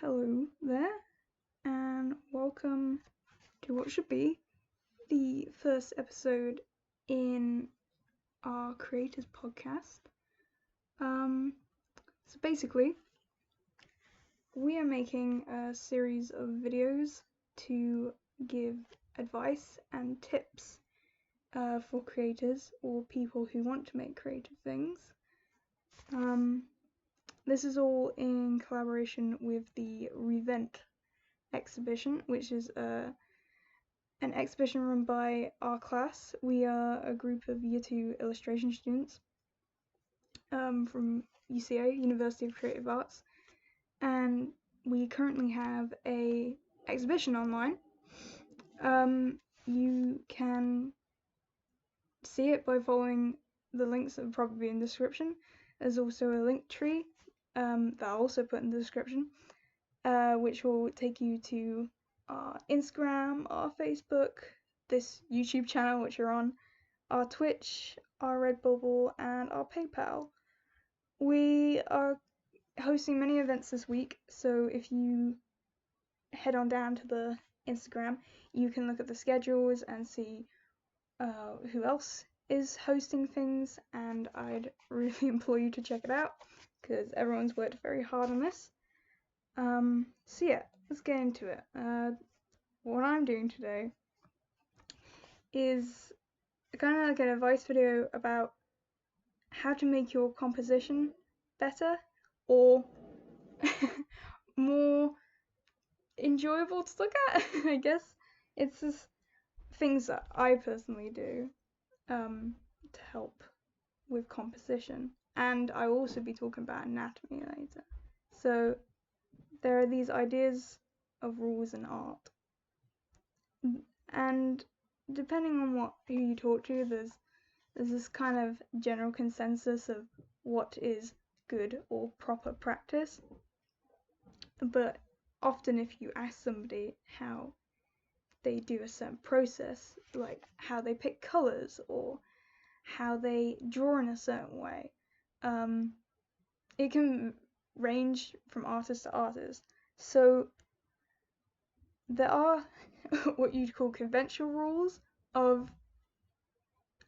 Hello there, and welcome to what should be the first episode in our Creators Podcast. So basically, we are making a series of videos to give advice and tips for creators or people who want to make creative things. This is all in collaboration with the Revent exhibition, which is an exhibition run by our class. We are a group of Year 2 illustration students from UCA, University of Creative Arts, and we currently have a exhibition online. You can see it by following the links that will probably be in the description. There's also a link tree that I'll also put in the description, which will take you to our Instagram, our Facebook, this YouTube channel which you're on, our Twitch, our Redbubble, and our PayPal. We are hosting many events this week, so if you head on down to the Instagram, you can look at the schedules and see who else is hosting things, and I'd really implore you to check it out because everyone's worked very hard on this. So yeah, let's get into it. What I'm doing today is kind of like an advice video about how to make your composition better or more enjoyable to look at. I guess it's just things that I personally do to help with composition, and I will also be talking about anatomy later. So there are these ideas of rules in art, and depending on who you talk to, there's this kind of general consensus of what is good or proper practice. But often if you ask somebody how they do a certain process, like how they pick colors or how they draw in a certain way, it can range from artist to artist. So there are what you'd call conventional rules of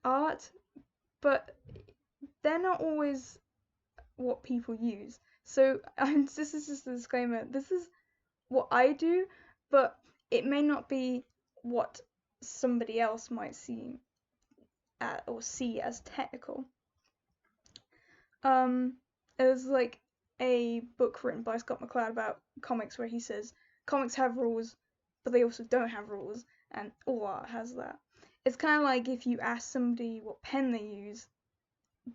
art, but they're not always what people use. So this is just a disclaimer. This is what I do, but it may not be what somebody else might see as technical. There's like a book written by Scott McCloud about comics where he says comics have rules, but they also don't have rules, and all art has that. It's kind of like if you ask somebody what pen they use,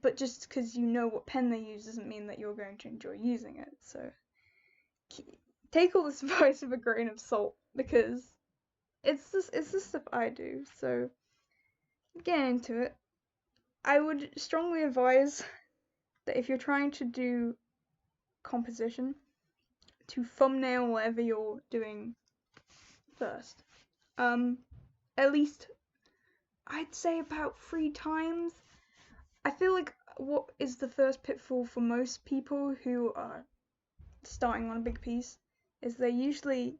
but just because you know what pen they use doesn't mean that you're going to enjoy using it. So take all this advice with a grain of salt because it's the stuff I do. So get into it. I would strongly advise that if you're trying to do composition, to thumbnail whatever you're doing first. At least I'd say about 3 times. I feel like what is the first pitfall for most people who are starting on a big piece is they usually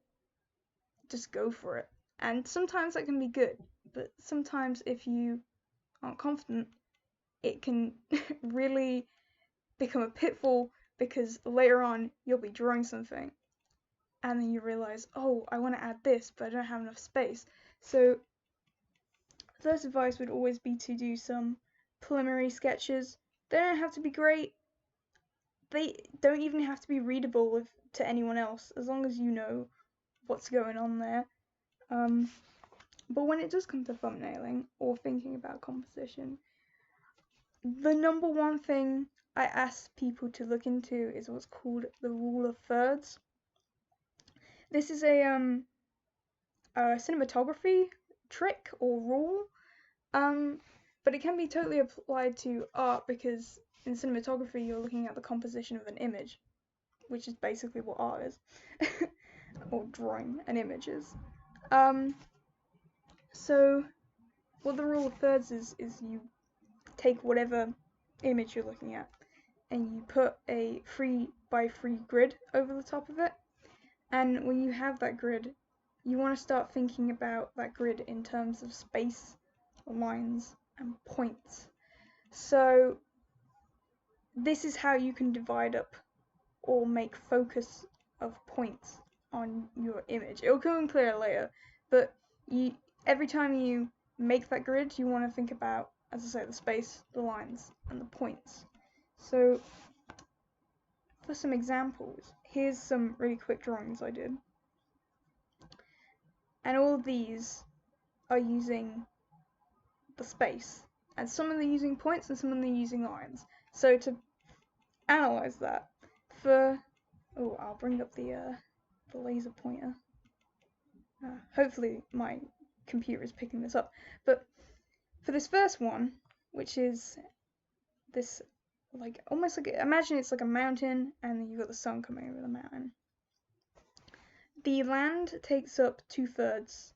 just go for it. And sometimes that can be good, but sometimes if you aren't confident, it can really become a pitfall because later on you'll be drawing something and then you realize, oh, I want to add this, but I don't have enough space. So first advice would always be to do some preliminary sketches. They don't have to be great. They don't even have to be readable to anyone else, as long as you know what's going on there. But when it does come to thumbnailing or thinking about composition, the number one thing I ask people to look into is what's called the rule of thirds. This is a cinematography trick or rule, but it can be totally applied to art because in cinematography you're looking at the composition of an image, which is basically what art is, or drawing an image is. So what the rule of thirds is you take whatever image you're looking at and you put a 3x3 grid over the top of it, And when you have that grid, you want to start thinking about that grid in terms of space, lines, and points. So this is how you can divide up or make focus of points on your image. It'll come clear later, but every time you make that grid, you want to think about, as I say, the space, the lines, and the points. So for some examples, here's some really quick drawings I did. And all of these are using the space. And some of them are using points and some of them are using lines. So to analyze that, I'll bring up the laser pointer. Hopefully my computer is picking this up. But for this first one, which is this, like, almost like, imagine it's like a mountain and then you've got the sun coming over the mountain. The land takes up 2/3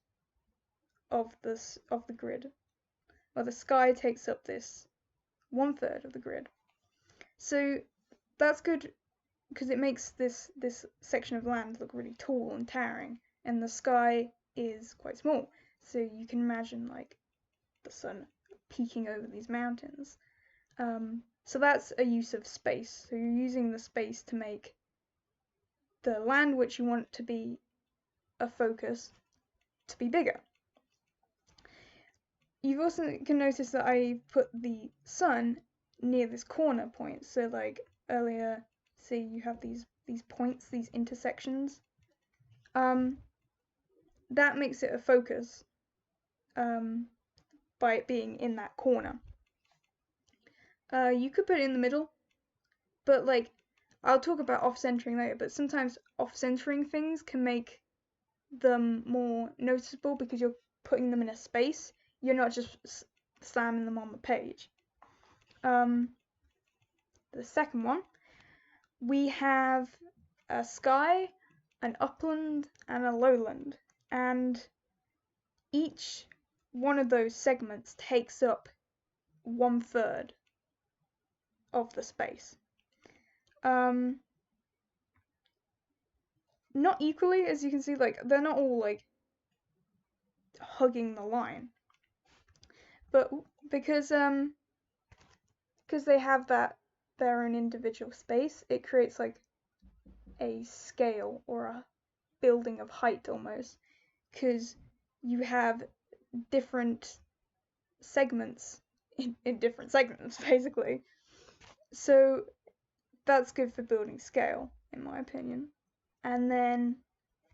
of the grid, while the sky takes up this 1/3 of the grid. So that's good because it makes this section of land look really tall and towering, and the sky is quite small. So you can imagine like the sun peeking over these mountains. So that's a use of space. So you're using the space to make the land which you want to be a focus to be bigger. You've also can notice that I put the sun near this corner point. So like earlier, see you have these points, these intersections. That makes it a focus by it being in that corner. You could put it in the middle, but like I'll talk about off-centering later, but sometimes off-centering things can make them more noticeable because you're putting them in a space. You're not just slamming them on the page. The second one, we have a sky, an upland, and a lowland, and each one of those segments takes up 1/3 of the space. Not equally, as you can see, like they're not all like hugging the line, but because they have their own individual space, it creates like a scale or a building of height almost, because you have different segments in different segments basically. So that's good for building scale in my opinion. And then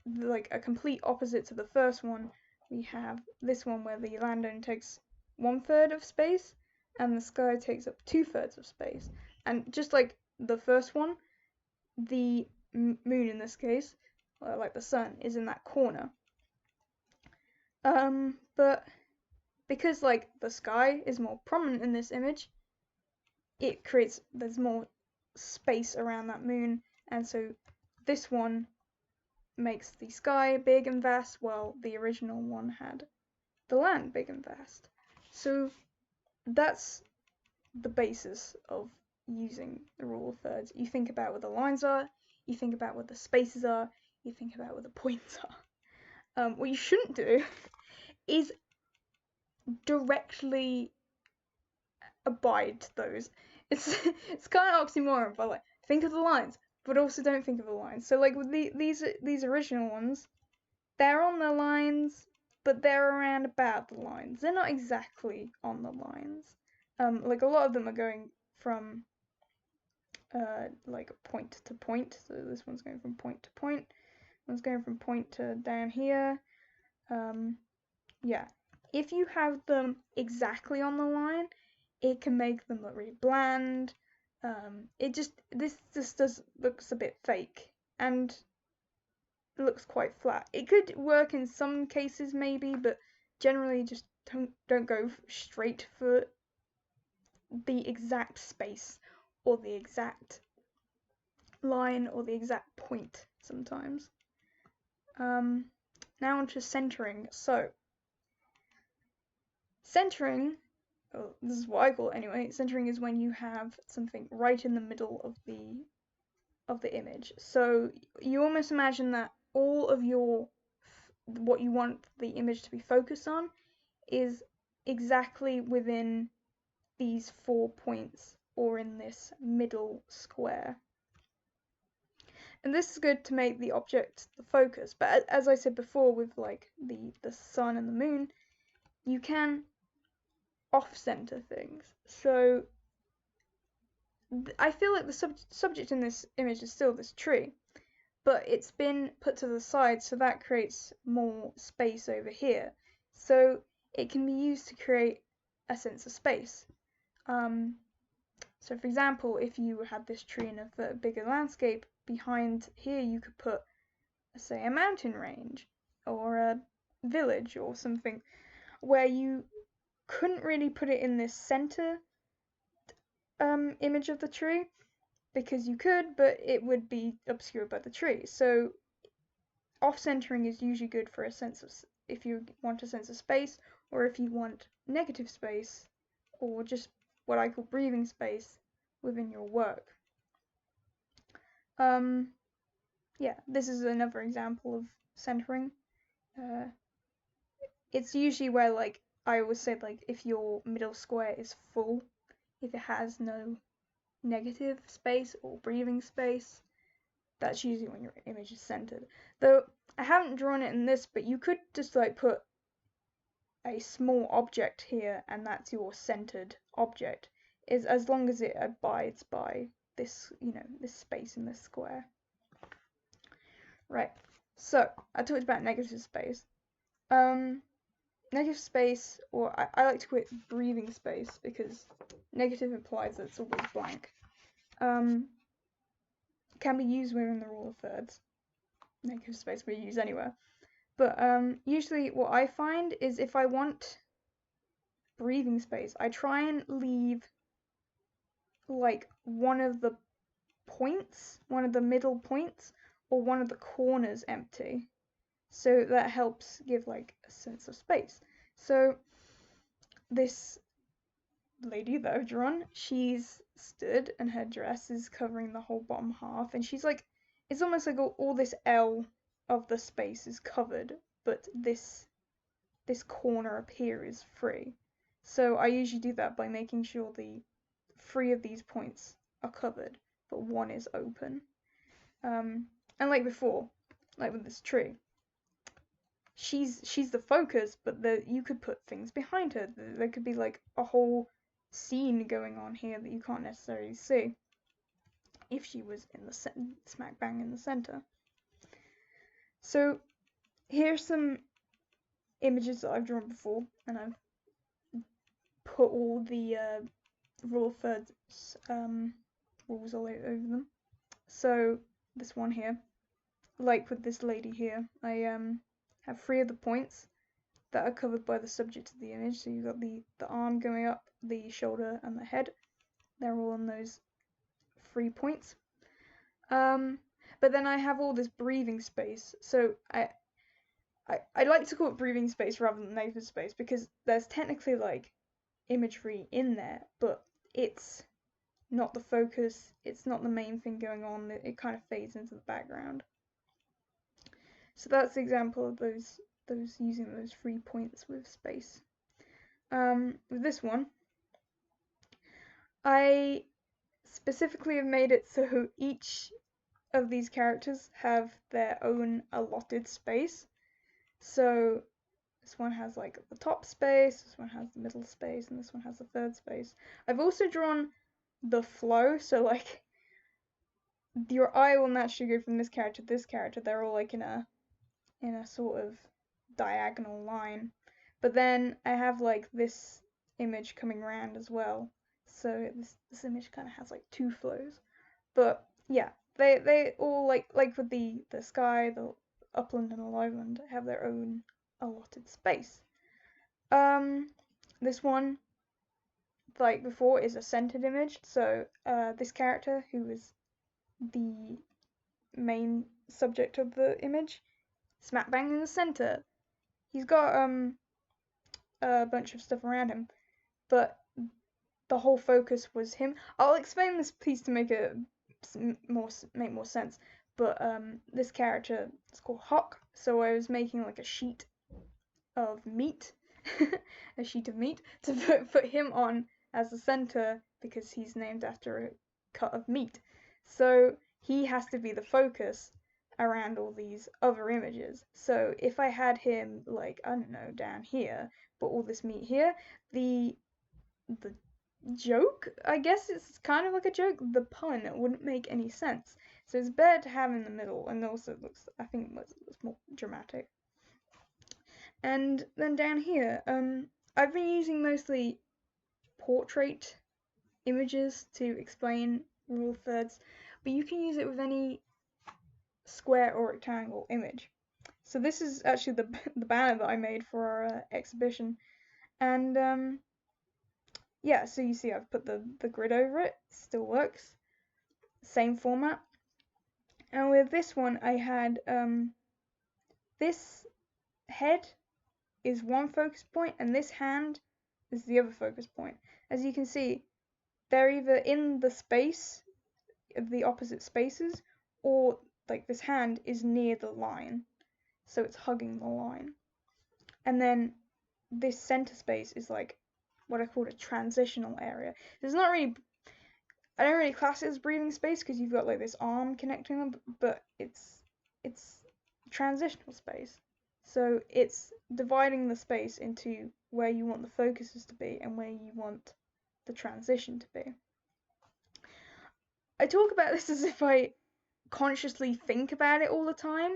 like a complete opposite to the first one, we have this one where the land only takes 1/3 of space and the sky takes up 2/3 of space. And just like the first one, the moon in this case, like the sun, is in that corner. But because like the sky is more prominent in this image, there's more space around that moon, and so this one makes the sky big and vast, while the original one had the land big and vast. So that's the basis of using the rule of thirds. You think about where the lines are, you think about where the spaces are, you think about where the points are. What you shouldn't do is directly abide those. It's kind of oxymoron, but like think of the lines, but also don't think of the lines. So like with these original ones, they're on the lines, but they're around about the lines. They're not exactly on the lines. Like a lot of them are going from like point to point. So this one's going from point to point. One's going from point to down here. Yeah. If you have them exactly on the line, it can make them look really bland. This just looks a bit fake and looks quite flat. It could work in some cases maybe, but generally just don't go straight for the exact space or the exact line or the exact point sometimes. Now onto centering. So centering, this is what I call it anyway. Centering is when you have something right in the middle of the image. So you almost imagine that all of your what you want the image to be focused on is exactly within these 4 points or in this middle square. And this is good to make the object the focus. But as I said before, with like the sun and the moon, you can off-center things. So I feel like the subject in this image is still this tree, but it's been put to the side, so that creates more space over here. So it can be used to create a sense of space. So for example, if you had this tree in a bigger landscape, behind here you could put, say, a mountain range or a village or something where you couldn't really put it in this center image of the tree, because you could, but it would be obscured by the tree. So off-centering is usually good for a sense of, if you want a sense of space, or if you want negative space, or just what I call breathing space within your work. Yeah, this is another example of centering. It's usually where, like, I always say, like, if your middle square is full, if it has no negative space or breathing space, that's usually when your image is centered. Though I haven't drawn it in this, but you could just like put a small object here and that's your centered object, is as long as it abides by this, this space in this square. Right, so I talked about negative space. Negative space, or I like to call it breathing space, because negative implies that it's always blank. Can be used within the rule of thirds. Negative space can be used anywhere. But usually what I find is if I want breathing space, I try and leave like one of the points, one of the middle points, or one of the corners empty. So that helps give like a sense of space. So this lady that I've drawn, she's stood and her dress is covering the whole bottom half, and she's like, it's almost like all this L of the space is covered, but this corner up here is free. So I usually do that by making sure the 3 of these points are covered, but 1 is open. And like before, like with this tree, she's the focus, but you could put things behind her. There could be like a whole scene going on here that you can't necessarily see if she was in the smack bang in the center. So here's some images that I've drawn before, and I've put all the rule of thirds rules all over them. So this one here, like with this lady here, I have 3 of the points that are covered by the subject of the image. So you've got the arm going up, the shoulder, and the head. They're all on those 3 points. But then I have all this breathing space. So I like to call it breathing space rather than negative space, because there's technically like imagery in there, but it's not the focus, it's not the main thing going on, it kind of fades into the background. So that's the example of those using those 3 points with space. With this one, I specifically have made it so each of these characters have their own allotted space. So this one has like the top space, this one has the middle space, and this one has the third space. I've also drawn the flow, so like your eye will naturally go from this character to this character. They're all like in a sort of diagonal line. But then I have like this image coming around as well. So this image kind of has like 2 flows. But yeah, they all like with the sky, the upland and the lowland have their own allotted space. This one, like before, is a centered image. So this character, who is the main subject of the image, smack bang in the center. He's got a bunch of stuff around him, but the whole focus was him. I'll explain this piece to make it make more sense. but this character is called Hawk, so I was making like a sheet of meat, a sheet of meat to put him on as the center because he's named after a cut of meat. So he has to be the focus around all these other images. So if I had him like, I don't know, down here, but all this meat here, the joke, I guess it's kind of like a joke, the pun wouldn't make any sense. So it's better to have in the middle, and also looks, I think, it's more dramatic. And then down here, I've been using mostly portrait images to explain rule of thirds, but you can use it with any square or rectangle image. So this is actually the banner that I made for our exhibition, and yeah, so you see I've put the grid over it, still works, same format. And with this one I had this head is one focus point and this hand is the other focus point. As you can see, they're either in the space of the opposite spaces, or like this hand is near the line, so it's hugging the line. And then this center space is like what I call a transitional area. There's not really, I don't really class it as breathing space because you've got like this arm connecting them, but it's transitional space. So it's dividing the space into where you want the focuses to be and where you want the transition to be. I talk about this as if I consciously think about it all the time.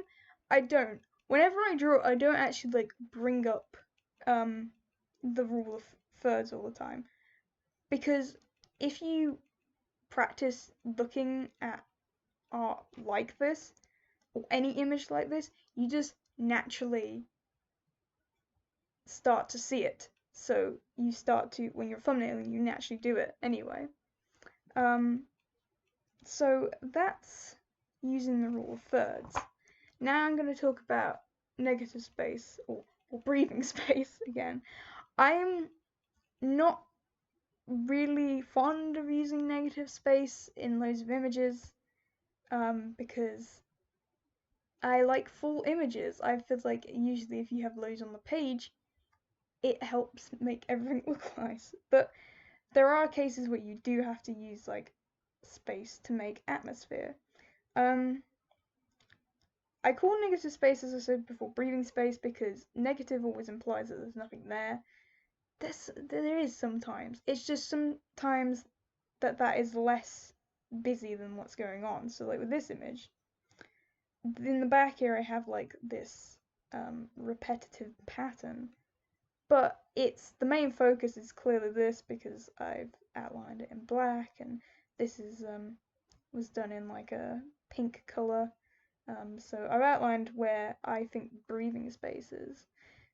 I don't. Whenever I draw, I don't actually like bring up the rule of thirds all the time, because if you practice looking at art like this or any image like this, you just naturally start to see it. So you start to, when you're thumbnailing, you naturally do it anyway. So that's using the rule of thirds. Now I'm going to talk about negative space or breathing space again. I'm not really fond of using negative space in loads of images because I like full images. I feel like usually if you have loads on the page, it helps make everything look nice. But there are cases where you do have to use like space to make atmosphere. I call negative space, as I said before, breathing space because negative always implies that there's nothing there. There is sometimes. It's just sometimes that is less busy than what's going on. So like with this image, in the back here I have like this repetitive pattern, but it's the main focus is clearly this because I've outlined it in black, and this is was done in like a pink color. So I've outlined where I think breathing space is,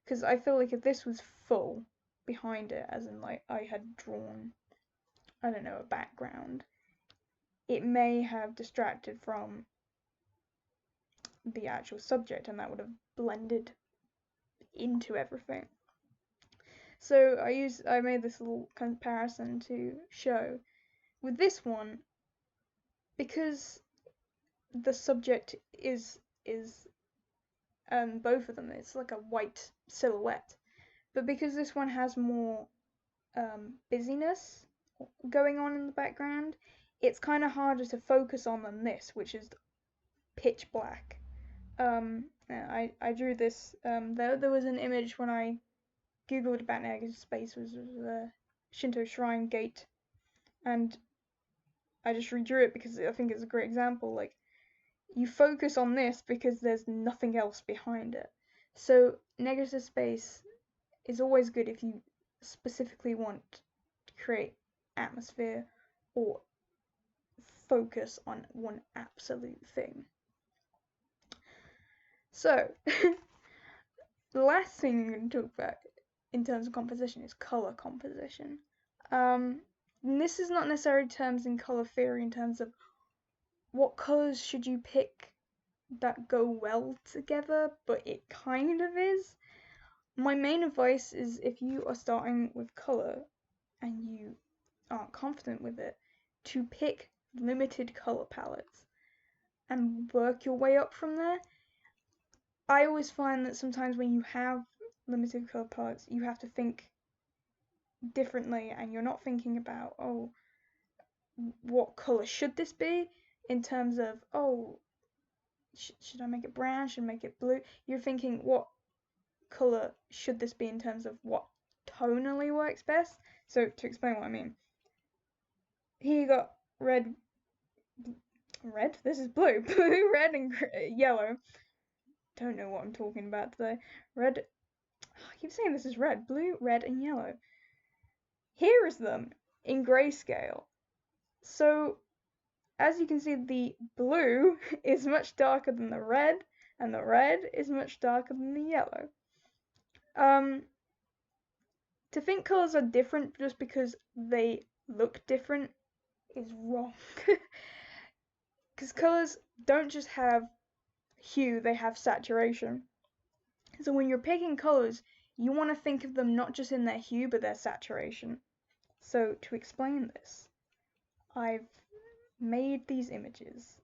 because I feel like if this was full behind it, as in like I had drawn, I don't know, a background, it may have distracted from the actual subject and that would have blended into everything. So I made this little comparison to show with this one, because the subject is both of them, it's like a white silhouette, but because this one has more busyness going on in the background, it's kind of harder to focus on than this, which is pitch black. I drew this. There was an image when I googled about negative space, was the Shinto shrine gate, and I just redrew it because I think it's a great example. Like, you focus on this because there's nothing else behind it. So negative space is always good if you specifically want to create atmosphere or focus on one absolute thing. So the last thing I'm going to talk about in terms of composition is color composition. And this is not necessarily terms in color theory in terms of what colors should you pick that go well together, but it kind of is. My main advice is if you are starting with color and you aren't confident with it, to pick limited color palettes. and work your way up from there. I always find that sometimes when you have limited color palettes, you have to think differently, and you're not thinking about, oh, what color should this be, in terms of, oh, should I make it brown, should I make it blue? You're thinking, what color should this be in terms of what tonally works best? So to explain what I mean, here you got red, this is blue, blue, red, and yellow. Don't know what I'm talking about today. Red, I keep saying this is red, blue, red, and yellow. Here is them in grayscale. So as you can see, the blue is much darker than the red, and the red is much darker than the yellow. To think colors are different just because they look different is wrong. Because colors don't just have hue, they have saturation. So when you're picking colors, you want to think of them not just in their hue, but their saturation. So to explain this, I've made these images,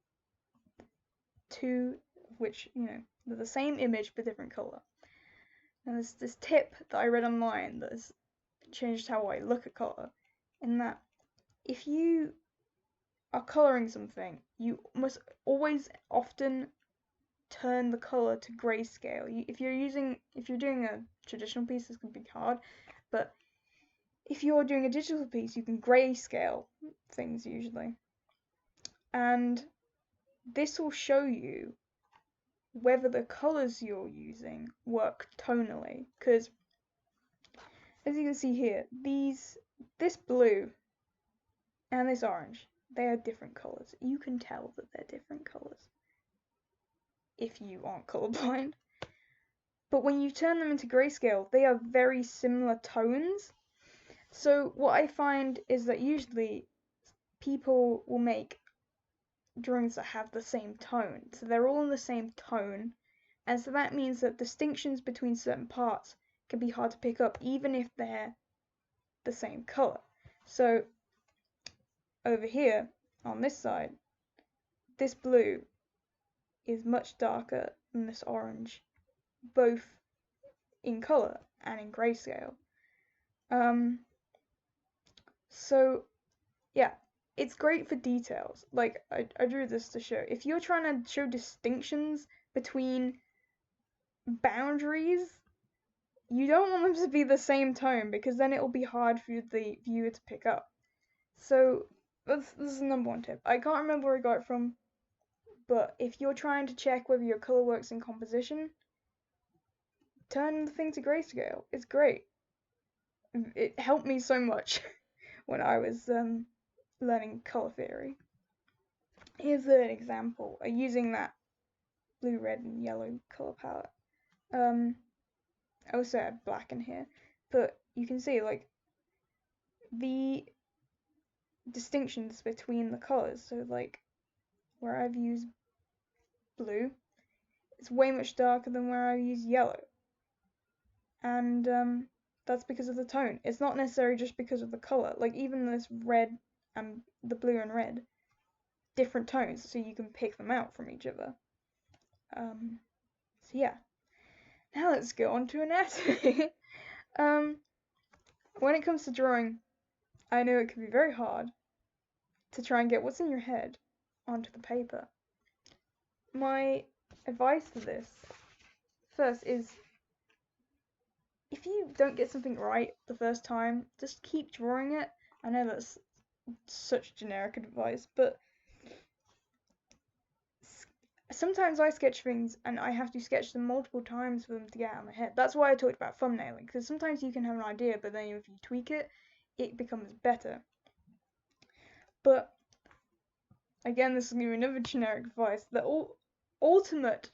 two which, they're the same image but different color. And there's this tip that I read online that has changed how I look at color, in that if you are coloring something, you must always often turn the color to grayscale. If you're doing a traditional piece, this can be hard, but if you're doing a digital piece, you can grayscale things usually. And this will show you whether the colors you're using work tonally, because as you can see here, this blue and this orange, they are different colors. You can tell that they're different colors if you aren't colorblind. But when you turn them into grayscale, they are very similar tones. So what I find is that usually people will make drawings that have the same tone. So they're all in the same tone. And so that means that distinctions between certain parts can be hard to pick up even if they're the same color. So over here on this side, this blue is much darker than this orange, both in color and in grayscale. So yeah, it's great for details. Like I drew this to show if you're trying to show distinctions between boundaries, you don't want them to be the same tone because then it will be hard for the viewer to pick up. So this is the number one tip. I can't remember where I got it from, but if you're trying to check whether your color works in composition, turn the thing to grayscale. It's great. It helped me so much when I was learning color theory. Here's an example using that blue, red, and yellow color palette. I also add black in here, but you can see like the distinctions between the colors. So like where I've used blue, it's way much darker than where I use yellow, and that's because of the tone. It's not necessarily just because of the color. Like even this red and the blue and red, different tones, so you can pick them out from each other. So yeah. Now let's go on to anatomy. When it comes to drawing, I know it can be very hard to try and get what's in your head onto the paper. My advice for this, first, is if you don't get something right the first time, just keep drawing it. I know that's such generic advice, but sometimes I sketch things and I have to sketch them multiple times for them to get out of my head. That's why I talked about thumbnailing, because sometimes you can have an idea, but then if you tweak it, it becomes better. But again, this is going to be another generic advice. The ultimate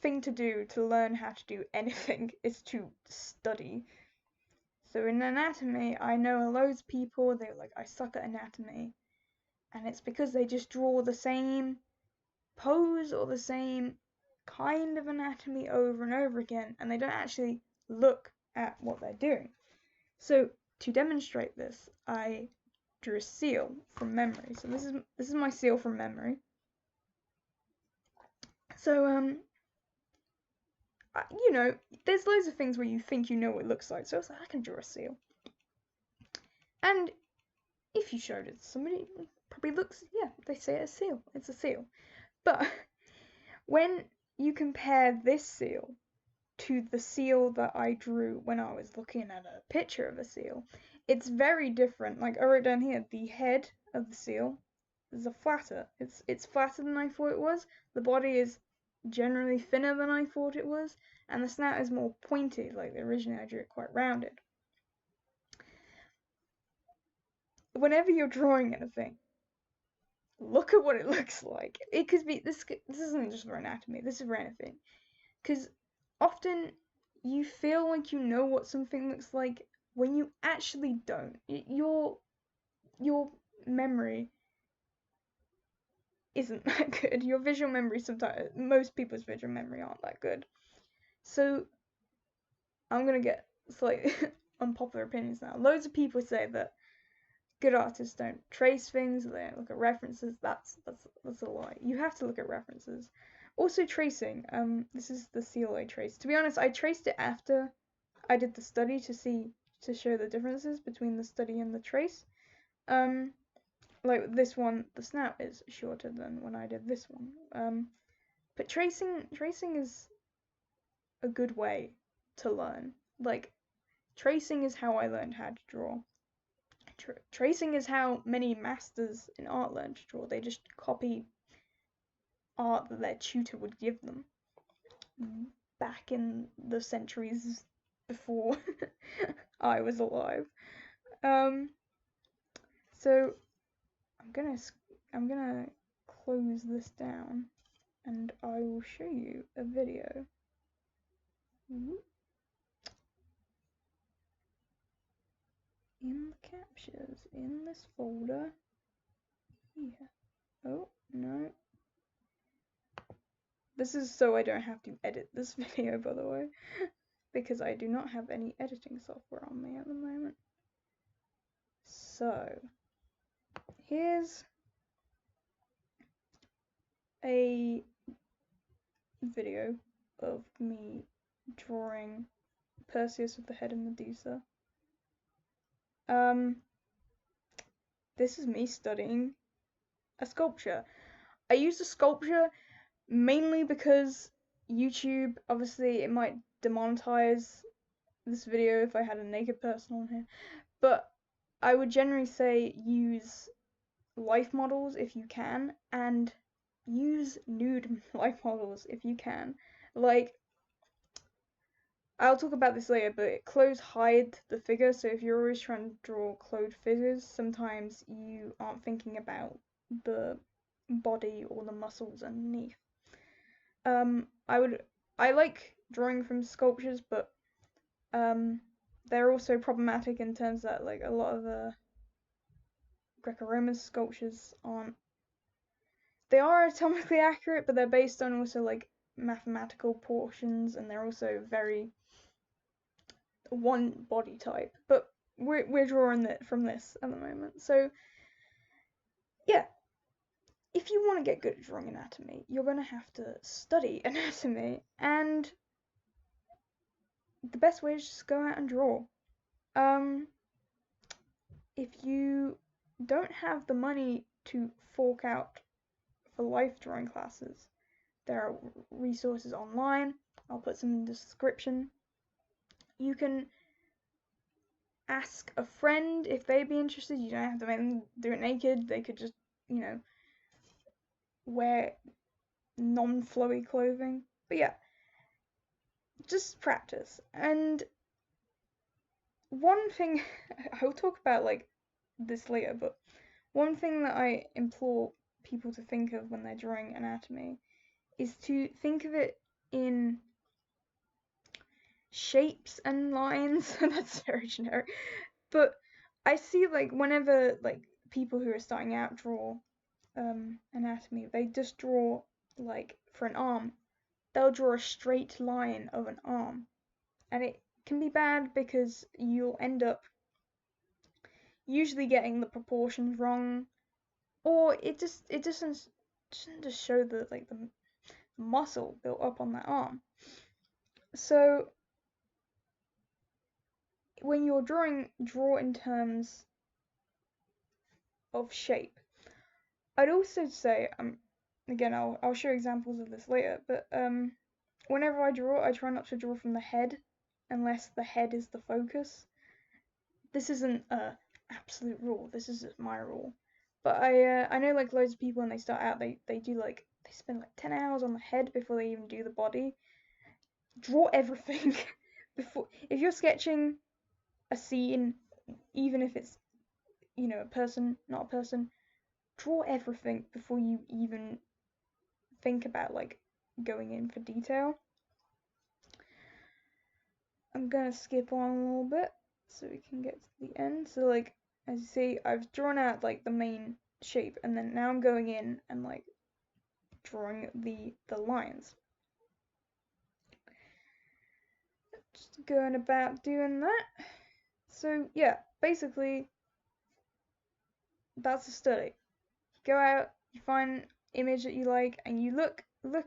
thing to do to learn how to do anything is to study. So in anatomy, I know loads of people, they're like, I suck at anatomy. And it's because they just draw the same pose or the same kind of anatomy over and over again, and they don't actually look at what they're doing. So to demonstrate this, I drew a seal from memory. So this is my seal from memory. So you know, there's loads of things where you think you know what it looks like. So I was like, I can draw a seal. And if you showed it to somebody, it probably looks, yeah, they say it's a seal. It's a seal. But when you compare this seal to the seal that I drew when I was looking at a picture of a seal, it's very different. Like I wrote down here, the head of the seal is flatter. It's flatter than I thought it was. The body is generally thinner than I thought it was, and the snout is more pointy. Like originally I drew it quite rounded. Whenever you're drawing anything, look at what it looks like. It could be this. This isn't just for anatomy. This is for anything. Because often you feel like you know what something looks like when you actually don't. Your memory isn't that good. Your visual memory sometimes, most people's visual memory aren't that good. So I'm gonna get slightly unpopular opinions now. Loads of people say that good artists don't trace things, they don't look at references. That's a lie. You have to look at references. Also tracing. This is the seal I traced. To be honest, I traced it after I did the study to show the differences between the study and the trace. Like this one, the snout is shorter than when I did this one. But tracing is a good way to learn. Like tracing is how I learned how to draw. Tracing is how many masters in art learn to draw. They just copy art that their tutor would give them back in the centuries before I was alive. Um, so I'm gonna close this down, and I will show you a video. In the captures in this folder here. Oh no. This is so I don't have to edit this video, by the way, because I do not have any editing software on me at the moment. So, here's a video of me drawing Perseus with the head of Medusa. This is me studying a sculpture. I used a sculpture mainly because YouTube, obviously, it might demonetize this video if I had a naked person on here, but I would generally say use life models if you can, and use nude life models if you can. Like, I'll talk about this later, but clothes hide the figure, so if you're always trying to draw clothed figures, sometimes you aren't thinking about the body or the muscles underneath. I like drawing from sculptures, but they're also problematic in terms that like a lot of the Greco-Roman sculptures aren't. They are anatomically accurate, but they're based on also like mathematical portions, and they're also very one body type. But we're drawing it from this at the moment, so yeah. If you want to get good at drawing anatomy, you're gonna have to study anatomy, and the best way is just go out and draw. If you don't have the money to fork out for life drawing classes, there are resources online. I'll put some in the description. You can ask a friend if they'd be interested. You don't have to make them do it naked. They could just, you know, wear non-flowy clothing. But yeah, just practice. And one thing, I'll talk about like this later, but one thing that I implore people to think of when they're drawing anatomy is to think of it in shapes and lines. That's very generic. But I see like whenever like people who are starting out draw anatomy, they just draw like for an arm, they'll draw a straight line of an arm. And it can be bad because you'll end up usually getting the proportions wrong, or it doesn't just show the like muscle built up on that arm. So when you're drawing, draw in terms of shape. I'd also say, again, I'll show examples of this later, but whenever I draw, I try not to draw from the head unless the head is the focus. This isn't a absolute rule. This is just my rule. But I know like loads of people when they start out, they do like they spend like 10 hours on the head before they even do the body. Draw everything before. If you're sketching a scene, even if it's, you know, a person, not a person, draw everything before you even think about like going in for detail. I'm gonna skip on a little bit so we can get to the end. So like as you see, I've drawn out like the main shape, and then now I'm going in and like drawing the lines. Just going about doing that. So yeah, basically that's a study. Go out, you find an image that you like, and you look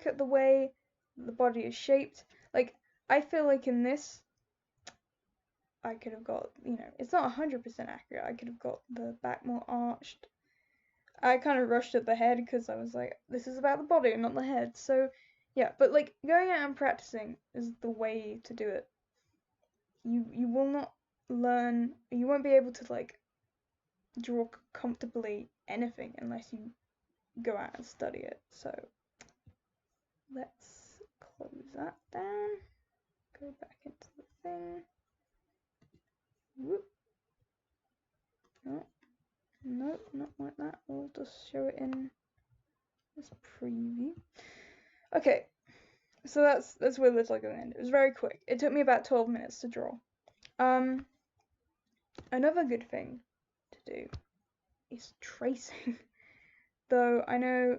at the way the body is shaped. Like I feel like in this I could have got, you know, it's not 100% accurate. I could have got the back more arched. I kind of rushed at the head because I was like, this is about the body and not the head. So yeah, but like going out and practicing is the way to do it. You will not learn, you won't be able to like draw comfortably anything unless you go out and study it. So let's close that down. Go back into the thing. Whoop. No, no, not like that. We'll just show it in this preview. Okay, so that's where Little Go end. It was very quick. It took me about 12 minutes to draw. Another good thing to do is tracing. Though I know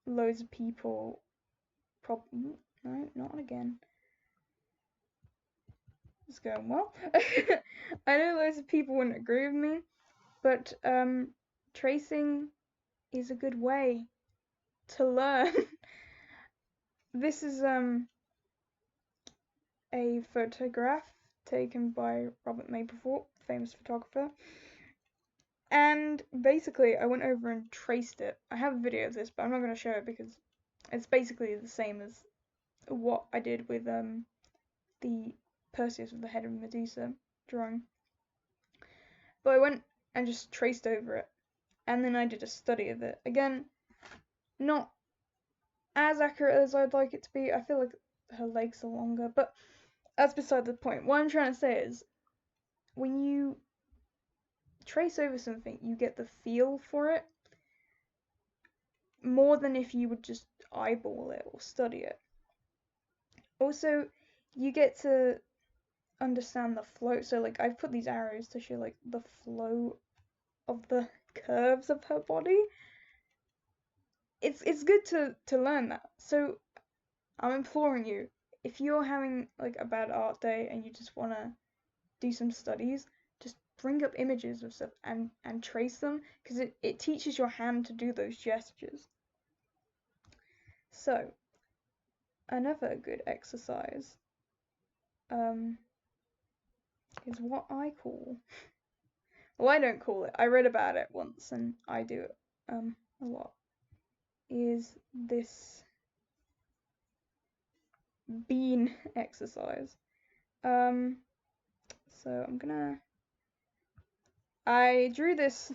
loads of people probably no, not again. It's going well. I know loads of people wouldn't agree with me, but tracing is a good way to learn. This is a photograph taken by Robert Mapplethorpe, famous photographer. And basically, I went over and traced it. I have a video of this, but I'm not going to show it because it's basically the same as what I did with the Perseus with the head of Medusa drawing. But I went and just traced over it, and then I did a study of it. Again, not as accurate as I'd like it to be. I feel like her legs are longer, but that's beside the point. What I'm trying to say is, when you trace over something, you get the feel for it more than if you would just eyeball it or study it. Also, you get to understand the flow. So like I've put these arrows to show like the flow of the curves of her body. It's good to learn that. So I'm imploring you, if you're having like a bad art day and you just want to do some studies, just bring up images of stuff and trace them, because it teaches your hand to do those gestures. So another good exercise is what I call, well, I don't call it, I read about it once and I do it a lot, is this bean exercise. So I drew this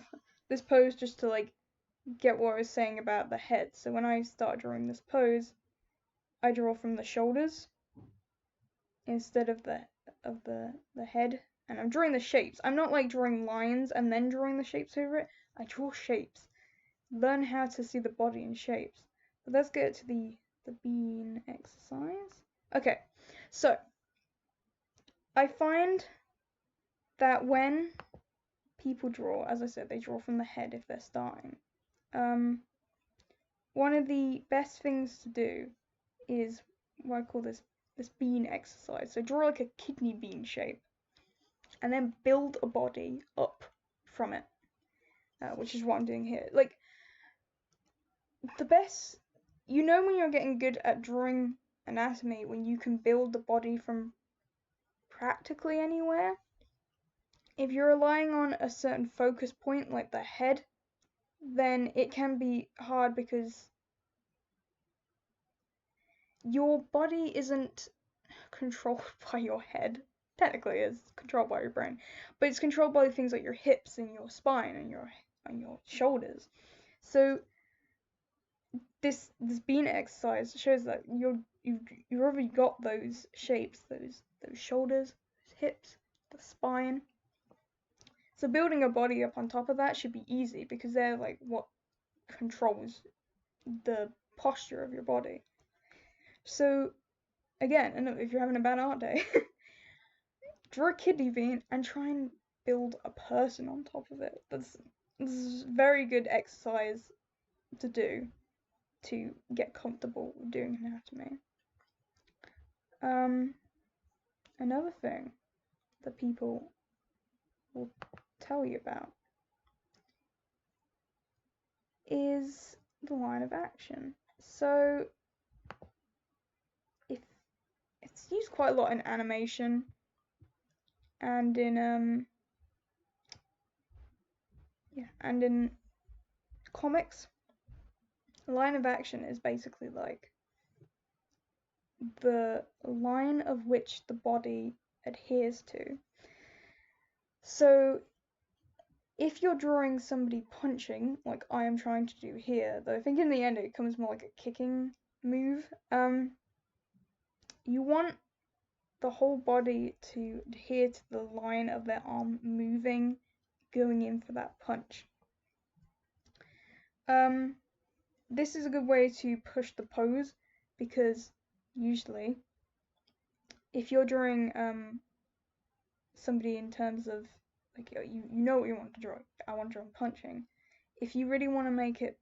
pose just to like get what I was saying about the head. So when I start drawing this pose, I draw from the shoulders instead of the head, and I'm drawing the shapes. I'm not like drawing lines and then drawing the shapes over it. I draw shapes. Learn how to see the body in shapes. But let's get to the bean exercise. Okay, so I find that when people draw, as I said, they draw from the head if they're starting. One of the best things to do is what I call this bean exercise. So draw like a kidney bean shape, and then build a body up from it, which is what I'm doing here. Like the best you know when you're getting good at drawing anatomy when you can build the body from practically anywhere. If you're relying on a certain focus point like the head, then it can be hard because your body isn't controlled by your head. Technically, it's controlled by your brain, but it's controlled by things like your hips and your spine and your shoulders. So this bean exercise shows that you've already got those shapes, those shoulders, those hips, the spine. So building a body up on top of that should be easy because they're like what controls the posture of your body. So again, if you're having a bad art day, draw a kidney bean and try and build a person on top of it. This is very good exercise to do to get comfortable doing anatomy. Another thing that people will tell you about is the line of action. So if it's used quite a lot in animation and in comics. Line of action is basically like the line of which the body adheres to. So if you're drawing somebody punching, like I am trying to do here, though I think in the end it comes more like a kicking move, you want the whole body to adhere to the line of their arm moving, going in for that punch. This is a good way to push the pose because usually if you're drawing somebody in terms of like you know what you want to draw. I want to draw punching. If you really want to make it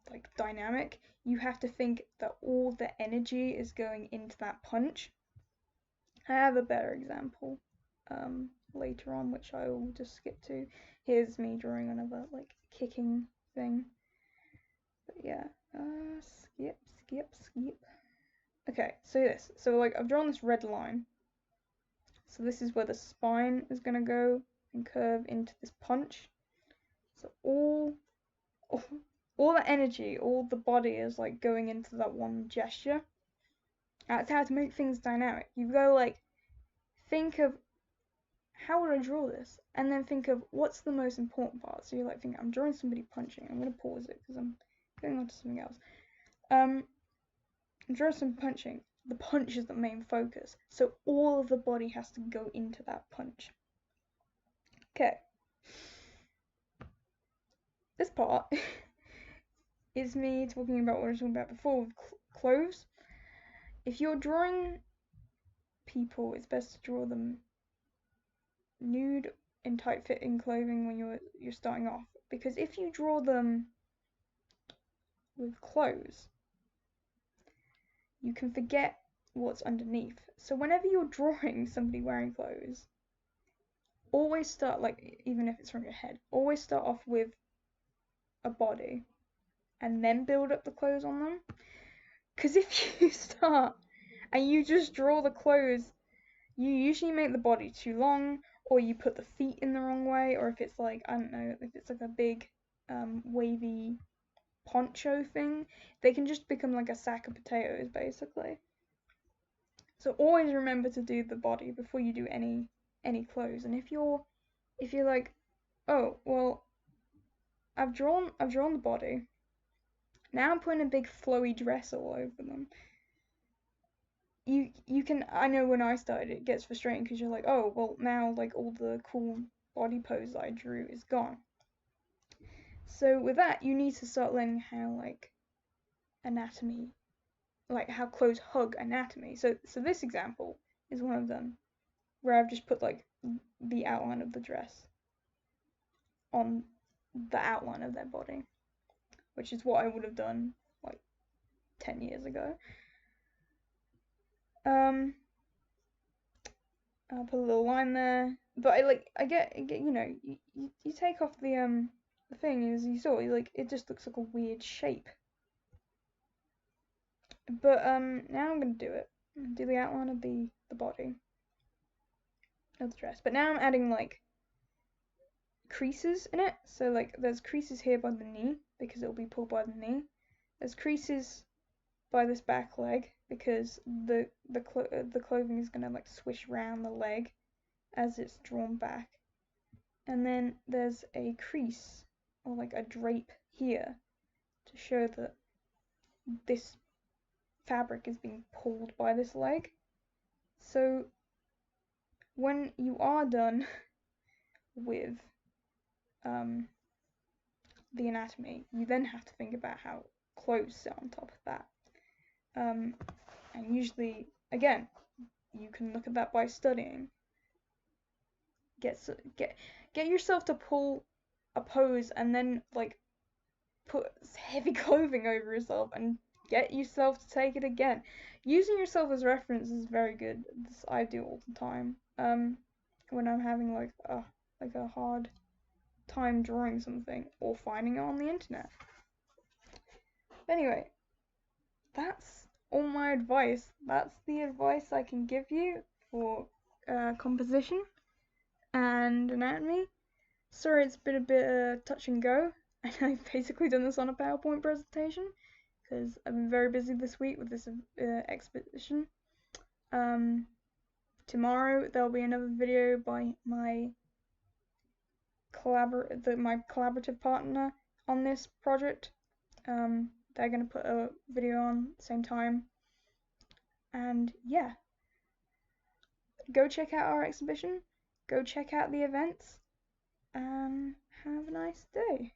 like dynamic, you have to think that all the energy is going into that punch. I have a better example later on, which I will just skip to. Here's me drawing another like kicking thing. But yeah, skip. Okay, so like I've drawn this red line. So this is where the spine is gonna go and curve into this punch. So all the energy, all the body is like going into that one gesture. That's how to make things dynamic. You've got to like think of how would I draw this, and then think of what's the most important part. So you're like thinking, I'm drawing somebody punching. I'm gonna pause it because I'm going on to something else. Draw some punching. The punch is the main focus, so all of the body has to go into that punch. Okay. This part is me talking about what I was talking about before with clothes. If you're drawing people, it's best to draw them nude in tight-fitting clothing when you're starting off, because if you draw them with clothes, you can forget what's underneath. So whenever you're drawing somebody wearing clothes, always start, like, even if it's from your head, always start off with a body and then build up the clothes on them. Because if you start and you just draw the clothes, you usually make the body too long, or you put the feet in the wrong way, or if it's like, I don't know, if it's like a big wavy poncho thing, they can just become like a sack of potatoes basically. So always remember to do the body before you do any clothes. And if you're like, oh well, I've drawn the body, now I'm putting a big flowy dress all over them. You can, I know when I started it gets frustrating because you're like, oh well, now like all the cool body pose that I drew is gone. So with that, you need to start learning how like anatomy, like how clothes hug anatomy. So this example is one of them where I've just put like the outline of the dress on the outline of their body, which is what I would have done like 10 years ago. I'll put a little line there, but I get you know, you take off the thing as you saw, like it just looks like a weird shape. But now I'm gonna do it. Do the outline of the body of the dress. But now I'm adding like creases in it. So like there's creases here by the knee because it'll be pulled by the knee. There's creases by this back leg because the clothing is gonna like swish around the leg as it's drawn back. And then there's a crease or like a drape here to show that this fabric is being pulled by this leg. So when you are done with the anatomy, you then have to think about how clothes sit on top of that. And usually, again, you can look at that by studying. Get yourself to pull a pose and then like put heavy clothing over yourself and get yourself to take it again. Using yourself as reference is very good. This I do all the time. When I'm having like a hard time drawing something or finding it on the internet. But anyway, that's all my advice. That's the advice I can give you for composition and anatomy. Sorry, it's been a bit touch and go, and I've basically done this on a PowerPoint presentation because I've been very busy this week with this exhibition. Tomorrow there'll be another video by my collaborative partner on this project. They're gonna put a video on at the same time, and yeah, go check out our exhibition. Go check out the events. Have a nice day.